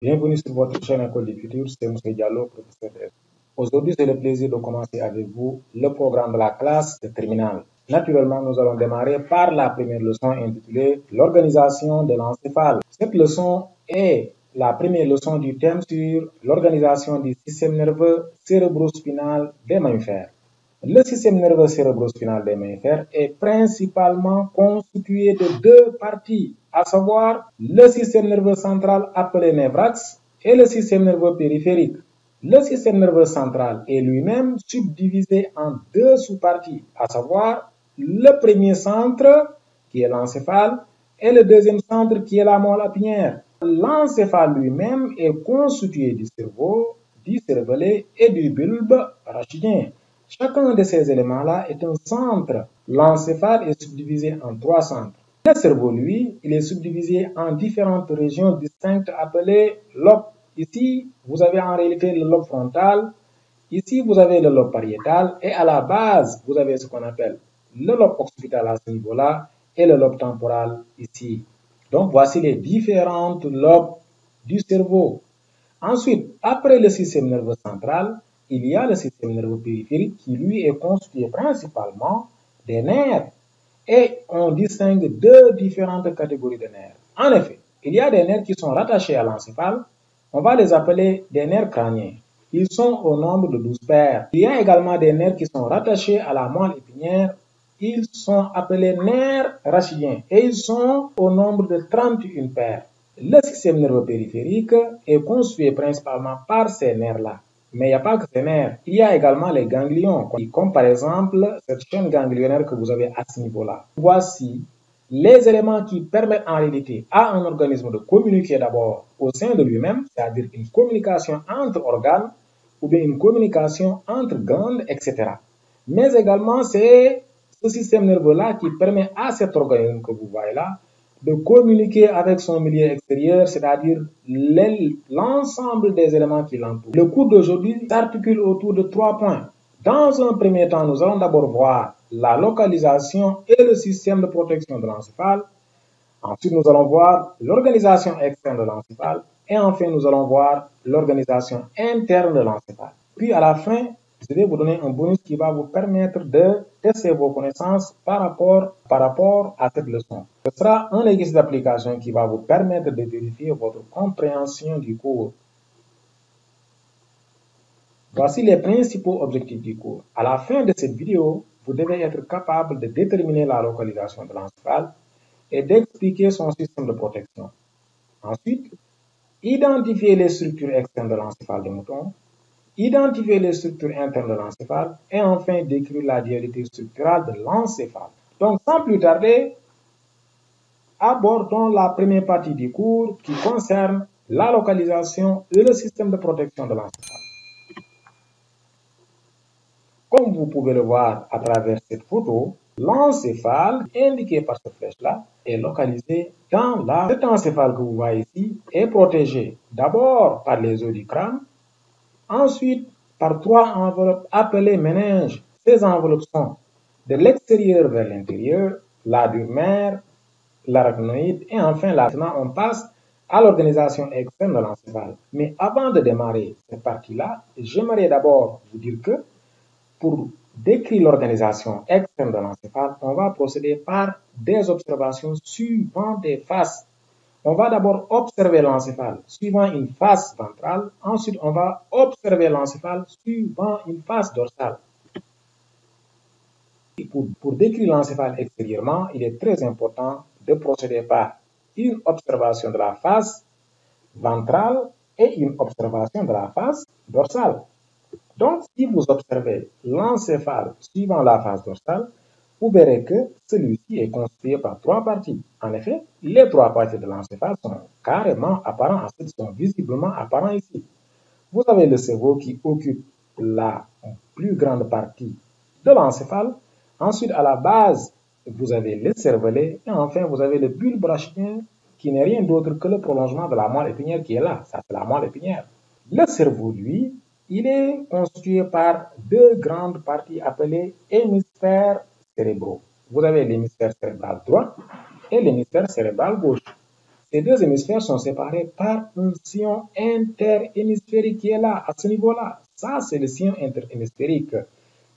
Bienvenue sur votre chaîne École du Futur, c'est M. Diallo, professeur de S. Aujourd'hui, c'est le plaisir de commencer avec vous le programme de la classe de terminale. Naturellement, nous allons démarrer par la première leçon intitulée l'organisation de l'encéphale. Cette leçon est la première leçon du thème sur l'organisation du système nerveux cérébrospinal des mammifères. Le système nerveux cérébrospinal des mammifères est principalement constitué de deux parties, à savoir le système nerveux central appelé névrax et le système nerveux périphérique. Le système nerveux central est lui-même subdivisé en deux sous-parties, à savoir le premier centre qui est l'encéphale et le deuxième centre qui est la moelle épinière. L'encéphale lui-même est constitué du cerveau, du cervelet et du bulbe rachidien. Chacun de ces éléments-là est un centre. L'encéphale est subdivisé en trois centres. Le cerveau, lui, il est subdivisé en différentes régions distinctes appelées lobes. Ici, vous avez en réalité le lobe frontal. Ici, vous avez le lobe pariétal. Et à la base, vous avez ce qu'on appelle le lobe occipital à ce niveau-là et le lobe temporal ici. Donc, voici les différentes lobes du cerveau. Ensuite, après le système nerveux central, il y a le système nerveux périphérique qui, lui, est constitué principalement des nerfs. Et on distingue deux différentes catégories de nerfs. En effet, il y a des nerfs qui sont rattachés à l'encéphale. On va les appeler des nerfs crâniens. Ils sont au nombre de 12 paires. Il y a également des nerfs qui sont rattachés à la moelle épinière. Ils sont appelés nerfs rachidiens et ils sont au nombre de 31 paires. Le système nerveux périphérique est constitué principalement par ces nerfs-là. Mais il n'y a pas que ces nerfs. Il y a également les ganglions, comme par exemple cette chaîne ganglionnaire que vous avez à ce niveau-là. Voici les éléments qui permettent en réalité à un organisme de communiquer d'abord au sein de lui-même, c'est-à-dire une communication entre organes ou bien une communication entre glandes, etc. Mais également, c'est ce système nerveux-là qui permet à cet organisme que vous voyez là de communiquer avec son milieu extérieur, c'est-à-dire l'ensemble des éléments qui l'entourent. Le cours d'aujourd'hui s'articule autour de 3 points. Dans un premier temps, nous allons d'abord voir la localisation et le système de protection de l'encéphale. Ensuite, nous allons voir l'organisation externe de l'encéphale. Et enfin, nous allons voir l'organisation interne de l'encéphale. Puis à la fin, je vais vous donner un bonus qui va vous permettre de tester vos connaissances par rapport à cette leçon. Ce sera un exercice d'application qui va vous permettre de vérifier votre compréhension du cours. Voici les principaux objectifs du cours. À la fin de cette vidéo, vous devez être capable de déterminer la localisation de l'encéphale et d'expliquer son système de protection. Ensuite, identifier les structures externes de l'encéphale des moutons, identifier les structures internes de l'encéphale et enfin décrire la dualité structurale de l'encéphale. Donc, sans plus tarder, abordons la première partie du cours qui concerne la localisation et le système de protection de l'encéphale. Comme vous pouvez le voir à travers cette photo, l'encéphale indiqué par cette flèche-là est localisé dans la... Cet encéphale que vous voyez ici est protégé d'abord par les os du crâne, ensuite par 3 enveloppes appelées méninges. Ces enveloppes sont de l'extérieur vers l'intérieur, la dure mère, l'arachnoïde et enfin maintenant on passe à l'organisation externe de l'encéphale. Mais avant de démarrer cette partie-là, j'aimerais d'abord vous dire que pour décrire l'organisation externe de l'encéphale, on va procéder par des observations suivant des faces. On va d'abord observer l'encéphale suivant une face ventrale. Ensuite, on va observer l'encéphale suivant une face dorsale. Pour décrire l'encéphale extérieurement, il est très important de procéder par une observation de la face ventrale et une observation de la face dorsale. Donc, si vous observez l'encéphale suivant la face dorsale, vous verrez que celui-ci est constitué par 3 parties. En effet, les 3 parties de l'encéphale sont carrément apparents, ensuite sont visiblement apparents ici. Vous avez le cerveau qui occupe la plus grande partie de l'encéphale. Ensuite, à la base, vous avez le cervelet. Et enfin, vous avez le bulbe rachidien qui n'est rien d'autre que le prolongement de la moelle épinière qui est là. Ça, c'est la moelle épinière. Le cerveau, lui, il est constitué par 2 grandes parties appelées hémisphères cérébraux. Vous avez l'hémisphère cérébral droit et l'hémisphère cérébral gauche. Ces deux hémisphères sont séparés par un sillon interhémisphérique qui est là, à ce niveau-là. Ça, c'est le sillon interhémisphérique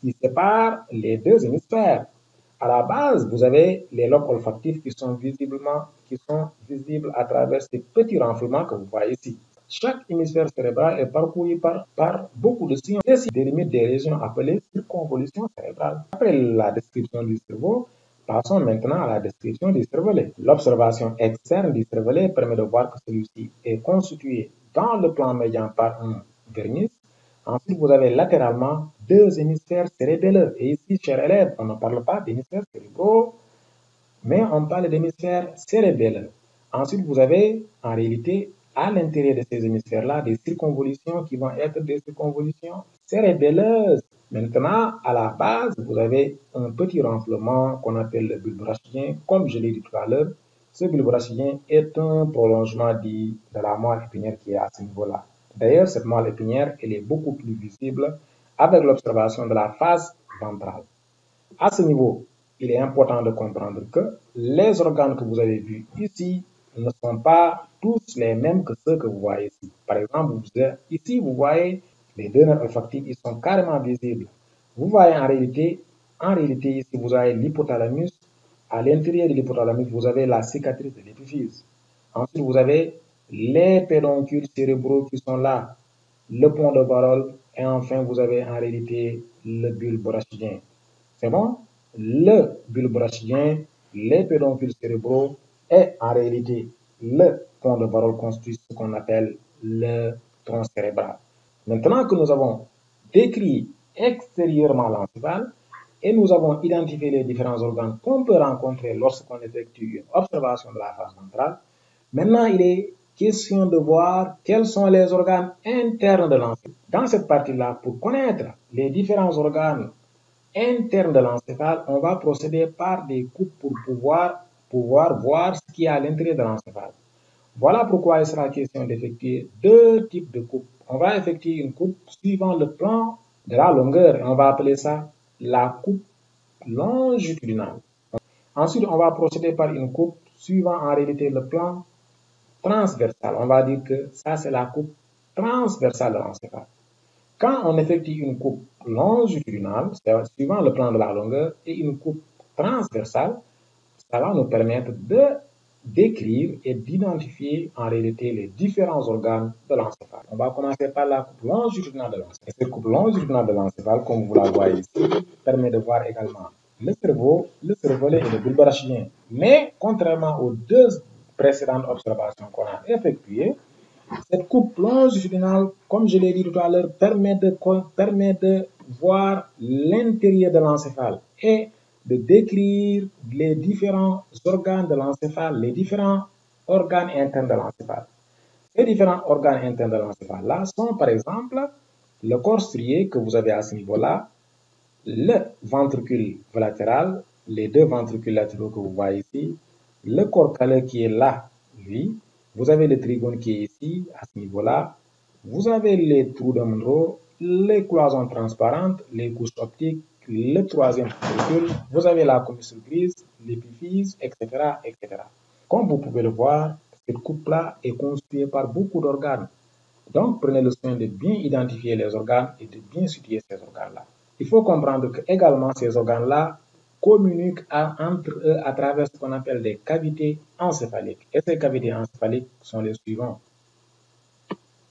qui sépare les deux hémisphères. À la base, vous avez les lobes olfactifs qui sont visibles à travers ces petits renflements que vous voyez ici. Chaque hémisphère cérébral est parcouru par beaucoup de sillons qui délimitent des régions appelées circonvolutions cérébrales. Après la description du cerveau, passons maintenant à la description du cervelet. L'observation externe du cervelet permet de voir que celui-ci est constitué dans le plan médian par un vernis. Ensuite, vous avez latéralement deux hémisphères cérébelleux. Et ici, chers élèves, on ne parle pas d'hémisphères cérébraux, mais on parle d'hémisphères cérébelleux. Ensuite, vous avez en réalité à l'intérieur de ces hémisphères-là des circonvolutions qui vont être des circonvolutions cérébelleuses. Maintenant, à la base, vous avez un petit renflement qu'on appelle le bulbe rachidien. Comme je l'ai dit tout à l'heure, ce bulbe rachidien est un prolongement de la moelle épinière qui est à ce niveau-là. D'ailleurs, cette moelle épinière, elle est beaucoup plus visible avec l'observation de la face ventrale. À ce niveau, il est important de comprendre que les organes que vous avez vus ici ne sont pas tous les mêmes que ceux que vous voyez ici. Par exemple, ici, vous voyez les deux nerfs olfactifs, ils sont carrément visibles. Vous voyez en réalité ici, vous avez l'hypothalamus. À l'intérieur de l'hypothalamus, vous avez la cicatrice de l'épiphyse. Ensuite, vous avez les pédoncules cérébraux qui sont là, le pont de Barol, et enfin, vous avez en réalité le bulbe rachidien. C'est bon? Le bulbe rachidien, les pédoncules cérébraux et en réalité le pont de Barol constitue ce qu'on appelle le tronc cérébral. Maintenant que nous avons décrit extérieurement l'encéphale et nous avons identifié les différents organes qu'on peut rencontrer lorsqu'on effectue une observation de la face ventrale, maintenant il est question de voir quels sont les organes internes de l'encéphale. Dans cette partie-là, pour connaître les différents organes internes de l'encéphale, on va procéder par des coupes pour pouvoir voir ce qu'il y a à l'intérieur de l'encéphale. Voilà pourquoi il sera question d'effectuer deux types de coupes. On va effectuer une coupe suivant le plan de la longueur et on va appeler ça la coupe longitudinale. Ensuite, on va procéder par une coupe suivant en réalité le plan transversal. On va dire que ça, c'est la coupe transversale de l'encéphale. Quand on effectue une coupe longitudinale, c'est-à-dire suivant le plan de la longueur, et une coupe transversale, ça va nous permettre de décrire et d'identifier en réalité les différents organes de l'encéphale. On va commencer par la coupe longitudinale de l'encéphale. Et cette coupe longitudinale de l'encéphale, comme vous la voyez ici, permet de voir également le cerveau, le cervelet et le bulbe rachidien. Mais contrairement aux deux précédentes observations qu'on a effectuées, cette coupe longitudinale, comme je l'ai dit tout à l'heure, permet de voir l'intérieur de l'encéphale et de décrire les différents organes de l'encéphale, les différents organes internes de l'encéphale. Ces différents organes internes de l'encéphale-là sont par exemple le corps strié que vous avez à ce niveau-là, le ventricule latéral, les deux ventricules latéraux que vous voyez ici, le corps calleux qui est là, lui. Vous avez le trigone qui est ici, à ce niveau-là. Vous avez les trous de Monroe, les cloisons transparentes, les couches optiques, le troisième ventricule. Vous avez la commissure grise, l'épiphyse, etc., etc. Comme vous pouvez le voir, cette coupe-là est constituée par beaucoup d'organes. Donc, prenez le soin de bien identifier les organes et de bien situer ces organes-là. Il faut comprendre que également ces organes-là communiquent entre eux à travers ce qu'on appelle des cavités encéphaliques. Et ces cavités encéphaliques sont les suivants.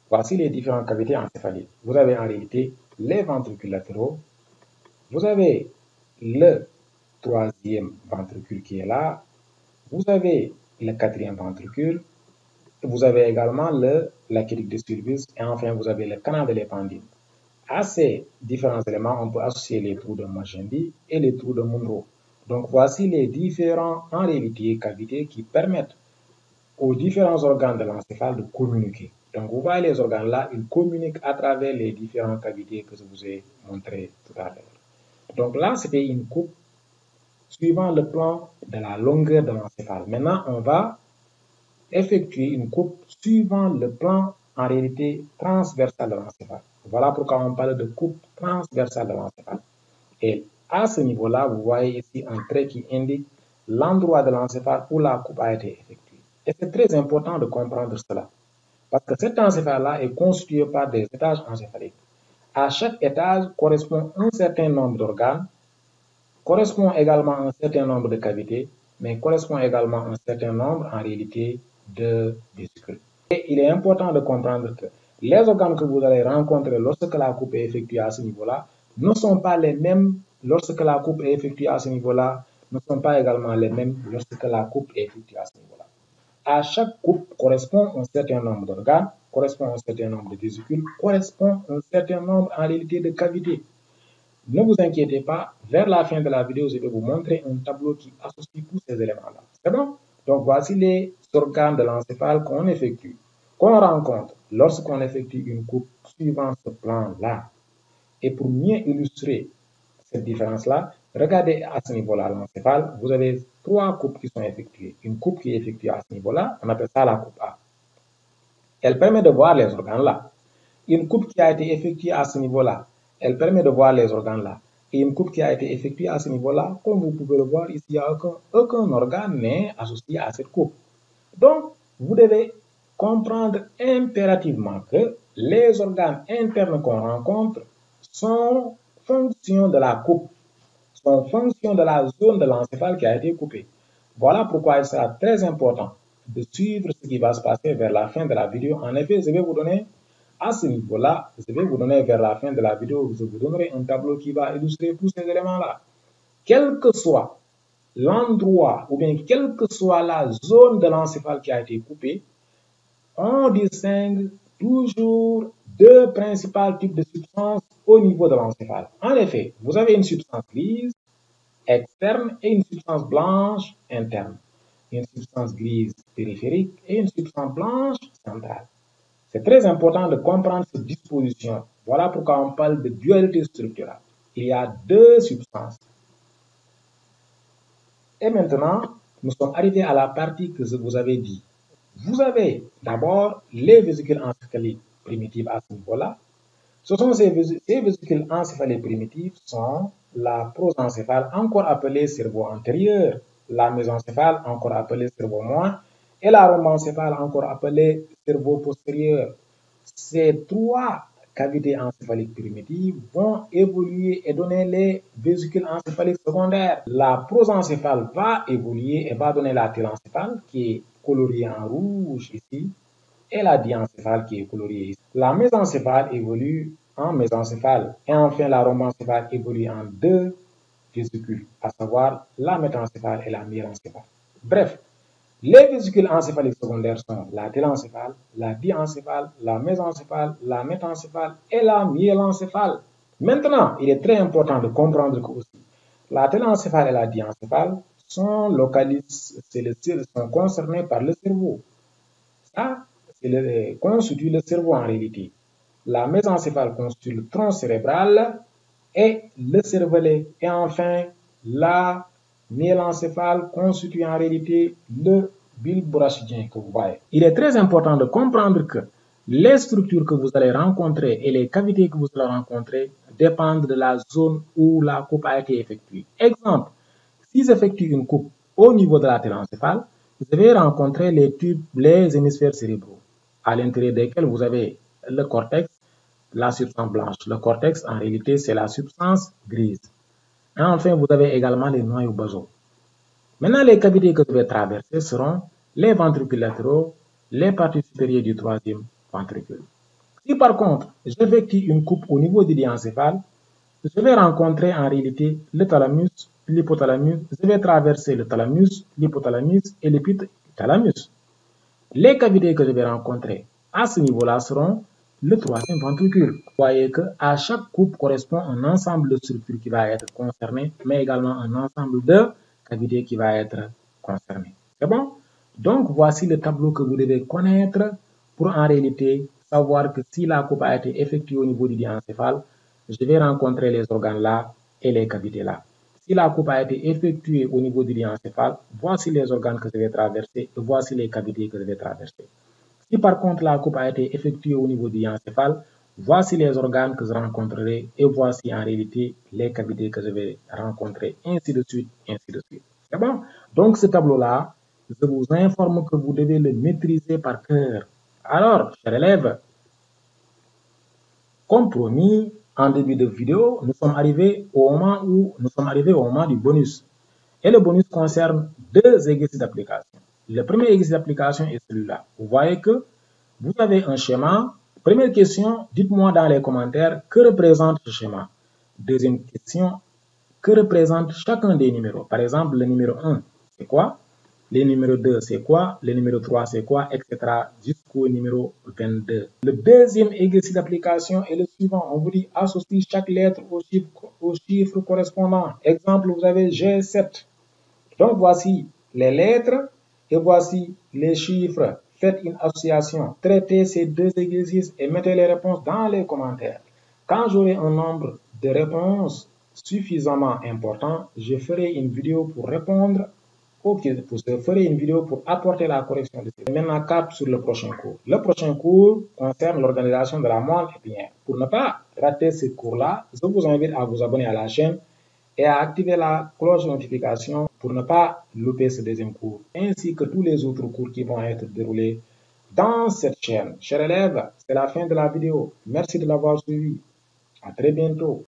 Voici les différentes cavités encéphaliques. Vous avez en réalité les ventricules latéraux. Vous avez le troisième ventricule qui est là. Vous avez le quatrième ventricule. Vous avez également l'aqueduc de Sylvius. Et enfin, vous avez le canal de l'épendyle. À ces différents éléments, on peut associer les trous de Magendie et les trous de Monroe. Donc, voici les différents, en réalité, cavités qui permettent aux différents organes de l'encéphale de communiquer. Donc, vous voyez les organes là, ils communiquent à travers les différentes cavités que je vous ai montré tout à l'heure. Donc là, c'était une coupe suivant le plan de la longueur de l'encéphale. Maintenant, on va effectuer une coupe suivant le plan, en réalité, transversal de l'encéphale. Voilà pourquoi on parle de coupe transversale de l'encéphale. Et à ce niveau-là, vous voyez ici un trait qui indique l'endroit de l'encéphale où la coupe a été effectuée. Et c'est très important de comprendre cela. Parce que cet encéphale-là est constitué par des étages encéphaliques. À chaque étage correspond un certain nombre d'organes, correspond également un certain nombre de cavités, mais correspond également un certain nombre, en réalité, de vésicles. Et il est important de comprendre que les organes que vous allez rencontrer lorsque la coupe est effectuée à ce niveau-là ne sont pas les mêmes lorsque la coupe est effectuée à ce niveau-là, ne sont pas également les mêmes lorsque la coupe est effectuée à ce niveau-là. À chaque coupe correspond un certain nombre d'organes, correspond un certain nombre de vésicules, correspond un certain nombre en réalité de cavités. Ne vous inquiétez pas, vers la fin de la vidéo, je vais vous montrer un tableau qui associe tous ces éléments-là. C'est bon? Donc voici les organes de l'encéphale qu'on effectue, qu'on rencontre lorsqu'on effectue une coupe suivant ce plan-là. Et pour mieux illustrer cette différence-là, regardez à ce niveau-là l'encéphale, vous avez trois coupes qui sont effectuées. Une coupe qui est effectuée à ce niveau-là, on appelle ça la coupe A. Elle permet de voir les organes là. Une coupe qui a été effectuée à ce niveau-là, elle permet de voir les organes là. Et une coupe qui a été effectuée à ce niveau-là, comme vous pouvez le voir ici, il n'y a aucun organe n'est associé à cette coupe. Donc, vous devez comprendre impérativement que les organes internes qu'on rencontre sont fonction de la coupe, sont fonction de la zone de l'encéphale qui a été coupée. Voilà pourquoi il sera très important de suivre ce qui va se passer vers la fin de la vidéo. En effet, je vais vous donner à ce niveau-là, je vais vous donner vers la fin de la vidéo, je vous donnerai un tableau qui va illustrer tous ces éléments-là. Quel que soit l'endroit ou bien quelle que soit la zone de l'encéphale qui a été coupée, on distingue toujours deux principaux types de substances au niveau de l'encéphale. En effet, vous avez une substance grise externe et une substance blanche interne. Une substance grise périphérique et une substance blanche centrale. C'est très important de comprendre cette disposition. Voilà pourquoi on parle de dualité structurale. Il y a deux substances. Et maintenant, nous sommes arrivés à la partie que je vous avais dit. Vous avez d'abord les vésicules encéphaliques primitives à ce niveau-là. Ce sont ces vésicules encéphaliques primitives sont la prosencéphale, encore appelée cerveau antérieur, la mésencéphale, encore appelée cerveau moyen, et la rhombencéphale, encore appelée cerveau postérieur. Ces trois cavités encéphaliques primitives vont évoluer et donner les vésicules encéphaliques secondaires. La prosencéphale va évoluer et va donner la télencéphale qui est coloriée en rouge ici, et la diencéphale qui est coloriée ici. La mésencéphale évolue en mésencéphale et enfin la rhombencéphale évolue en deux vésicules, à savoir la métencéphale et la myélencéphale. Bref, les vésicules encéphaliques secondaires sont la télencéphale, la diencéphale, la mésencéphale, la métencéphale et la myélencéphale. Maintenant, il est très important de comprendre que aussi la télencéphale et la diencéphale sont localisées, sont concernées par le cerveau. Ça, constitue le cerveau en réalité. La mésencéphale constitue le tronc cérébral et le cervelet. Et enfin, la myélencéphale constitue en réalité le bulbe brachydien que vous voyez. Il est très important de comprendre que les structures que vous allez rencontrer et les cavités que vous allez rencontrer dépendent de la zone où la coupe a été effectuée. Exemple, si j'effectue une coupe au niveau de la télencéphale, vous allez rencontrer les tubes, les hémisphères cérébraux, à l'intérieur desquels vous avez le cortex, la substance blanche. Le cortex, en réalité, c'est la substance grise. Et enfin, vous avez également les noyaux basaux. Maintenant, les cavités que je vais traverser seront les ventricules latéraux, les parties supérieures du troisième ventricule. Si par contre, j'effectue une coupe au niveau du diencéphale, je vais rencontrer en réalité le thalamus, l'hypothalamus, je vais traverser le thalamus, l'hypothalamus et l'épithalamus. Les cavités que je vais rencontrer à ce niveau-là seront le troisième ventricule. Vous voyez qu'à chaque coupe correspond un ensemble de structures qui va être concerné, mais également un ensemble de cavités qui va être concerné. C'est bon? Donc, voici le tableau que vous devez connaître pour en réalité savoir que si la coupe a été effectuée au niveau du diencéphale, je vais rencontrer les organes là et les cavités là. Si la coupe a été effectuée au niveau du diencéphale, voici les organes que je vais traverser et voici les cavités que je vais traverser. Si par contre la coupe a été effectuée au niveau du diencéphale, voici les organes que je rencontrerai et voici en réalité les cavités que je vais rencontrer, ainsi de suite, ainsi de suite. C'est bon? Donc ce tableau-là, je vous informe que vous devez le maîtriser par cœur. Alors, chers élèves, comme promis, en début de vidéo, nous sommes arrivés au moment du bonus. Et le bonus concerne deux exercices d'application. Le premier exercice d'application est celui-là. Vous voyez que vous avez un schéma. Première question, dites-moi dans les commentaires que représente ce schéma. Deuxième question, que représente chacun des numéros. Par exemple, le numéro 1, c'est quoi? Le numéro 2, c'est quoi? Le numéro 3, c'est quoi? Etc. jusqu'au numéro 22. Le deuxième exercice d'application est le suivant. On vous dit associe chaque lettre au chiffre correspondant. Exemple, vous avez G7. Donc, voici les lettres et voici les chiffres. Faites une association. Traitez ces deux exercices et mettez les réponses dans les commentaires. Quand j'aurai un nombre de réponses suffisamment important, je ferai une vidéo pour répondre pour apporter la correction de ces. Maintenant, cap sur le prochain cours. Le prochain cours concerne l'organisation de la moelle épinière. Pour ne pas rater ce cours-là, je vous invite à vous abonner à la chaîne et à activer la cloche de notification pour ne pas louper ce deuxième cours, ainsi que tous les autres cours qui vont être déroulés dans cette chaîne. Chers élèves, c'est la fin de la vidéo. Merci de l'avoir suivi. À très bientôt.